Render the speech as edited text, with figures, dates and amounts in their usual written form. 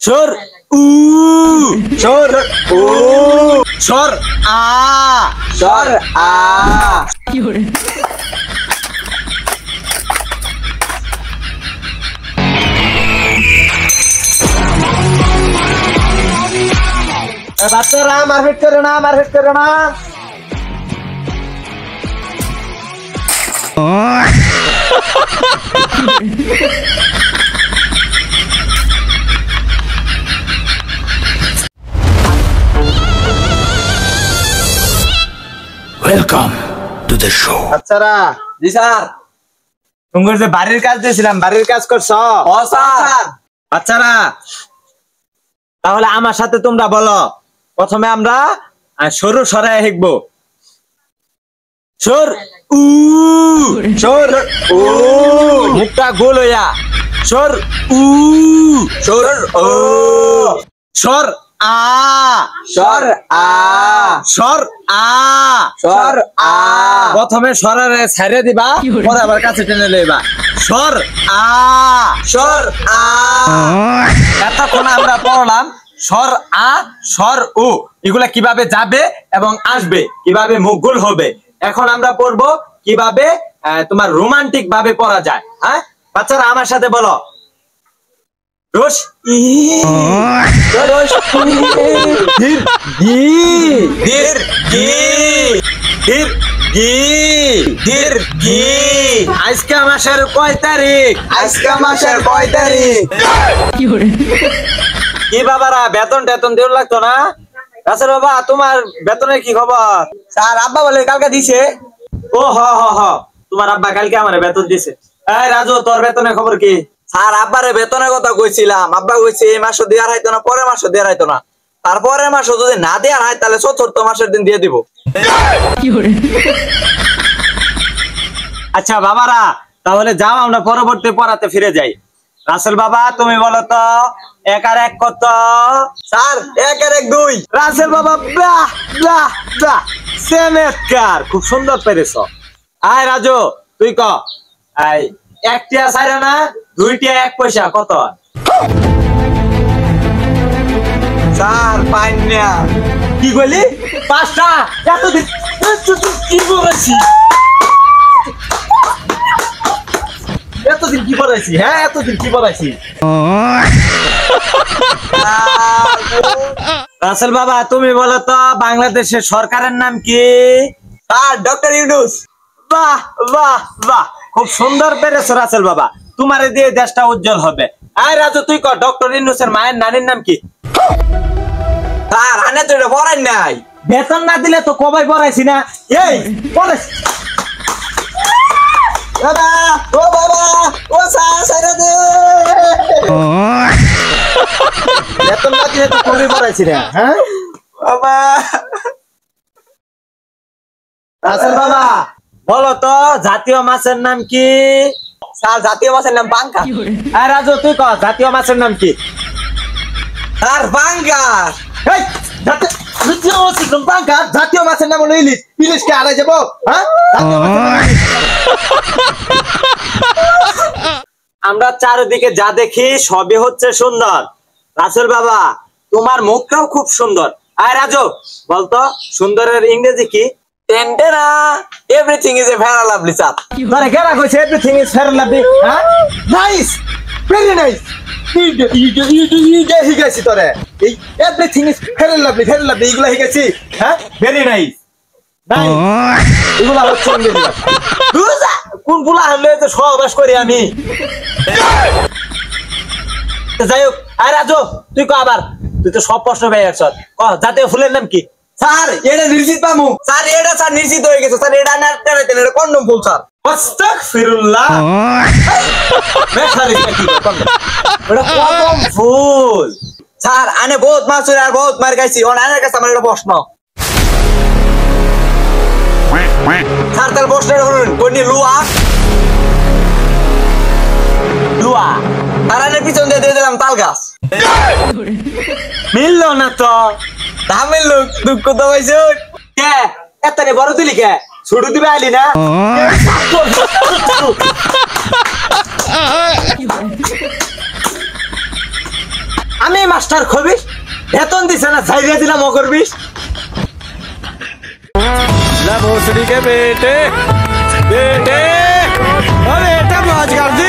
সর উ সর ও সর আ সর আ কি হরে বাচ্চারা মারপিট করো না মারপিট করো না Welcome to the show. বাচ্চারা জি স্যার তোমার যে বাড়ির কাজ দিয়েছিলাম বাড়ির কাজ করছো ও স্যার বাচ্চারা তাহলে আমার সাথে তোমরা বলো প্রথমে আমরা সরু সরায় শিখবো সর উ সর ও মুখটা গোল হইয়া সর উ সর ও সর আ সর আ সর আ সর আ প্রথমে সরারে ছাইড়ে দিবা পরে আবার কাছে টেনে লইবা সর আ সর আ এতক্ষণ আমরা পড়লাম স্বর আ স্বর ও এগুলা কিভাবে যাবে এবং আসবে কিভাবে মুখ গোল হবে এখন আমরা পড়বো কিভাবে তোমার রোমান্টিক ভাবে পড়া যায় হ্যাঁ বাচ্চারা আমার সাথে বলো রস ই রস ধীর গি ধীর গি ধীর গি ধীর গি আজকে মাসের কয় তারিখ আজকে মাসের কয় তারিখ কি বাবারা বেতন টেতন দেওয়া লাগতো না রাসেল বাবা তোমার বেতনের কি খবর স্যার আব্বা বলে কালকে দিছে ও হ হ হ তোমার আব্বা কালকে আমার বেতন দিছে এই রাজু তোর বেতনের খবর কি স্যার আব্বারে বেতনের কথা কইছিলাম আব্বা কইছে এই মাসও দেওয়ার হয়তো না পরের মাসও দেওয়ার হয়তো না তারপরের মাসও যদি না দেওয়ার হয় তাহলে চতুর্থ মাসের দিন দিয়ে দিব আচ্ছা বাবারা তাহলে যাও আমরা পরবর্তী পড়াতে ফিরে যাই রাসেল বাবা তুমি বলো তো 1 আর 1 কত স্যার 1 আর 1 2 রাসেল বাবা বাহ বাহ বাহ চমৎকার খুব সুন্দর পেরেছো আয় রাজু তুই ক আই 1 টিয়া ছাইরা না 2 টিয়া 1 পয়সা কত স্যার পাইনা কি কইলি 5টা এতদিন কি বলেছি এতদিন কি পড়াইছি হ্যাঁ এতদিন কি পড়াইছি রাসেল বাবা তুমি বলো তো বাংলাদেশের সরকারের নাম কি স্যার ডক্টর ইউনূস বাহ বাহ বাহ খুব সুন্দর পেরেছো রাসেল বাবা তোমার দিয়ে দেশটা উজ্জ্বল হবে আয় রাজু তুই কর ডক্টর ইউনূসের মায়ের নানির নাম কি স্যার আনে তো এটা পড়াই নাই বেতন না দিলে তো কবাই পড়াইছি না এই পড়াইছি বাবা ও বাবা ও স্যার সাইরা দে বেতন না দিলে তো কবাই পড়াইছি না হ্যাঁ বাবা রাসেল বাবা বলো তো জাতীয় মাছের নাম কি স্যার জাতীয় মাছের নাম পাঙ্কা আয় রাজু তুই কর জাতীয় মাছের নাম কি স্যার পাঙ্গাস এই জাতীয় মাছের নাম পাঙ্কা জাতীয় মাছের নাম হলো ইলিশ ইলিশ কে আড়াই যাবো হ্যাঁ আমরা চারিদিকে যা দেখি সবই হচ্ছে সুন্দর রাসেল বাবা তোমার মুখটাও খুব সুন্দর আয় রাজু বলতো সুন্দরের ইংরেজি কি টেন্টেনা everything is a very lovely sir তোরে কেরা কইছে এভরিথিং ইজ ভেরি লাভলি হ্যাঁ নাইস ভেরি নাইস হি গেছি তোরে এই এভরিথিং ইজ ভেরি লাভলি এগুলা হি গেছি হ্যাঁ ভেরি নাইস নাইস এগুলা হচ্ছে ইংরেজি বুঝা কোন বুলা হলে তো সহবাস করি আমি যাই হোক আয় রাজু তুই কো আবার তুই তো সব প্রশ্ন পেয়ে আসছ ক জাতীয় ফুলের নাম কি স্যার এটা নিশ্চিত পামু স্যার এটা স্যার নিশ্চিত হয়ে গেছে স্যার এটা না এটা কন্ডম ফুল স্যার আস্তাগফিরুল্লাহ বেচারি কি কন্ডম ওটা কন্ডম ফুল স্যার আনে বহুত মাছ আর বহুত মার খাইছি ওর আনের কাছে আমার একটা প্রশ্ন স্যার তার প্রশ্নটা শুনুন কোনটি লুয়া লুয়া আর আনের পিছন দিয়ে দিলাম তাল গাছ মিললো না তো দামের লোক দুঃখ তো পাইছো কে এতনে বড় দিলি কে ছোট দিবে আইলি না আমি মাস্টার খবিস বেতন দিছে না ছাইড়ে দিলাম ও করবিস भोसड़ी के बेटे बेटे अरे बेटा मौज कर दी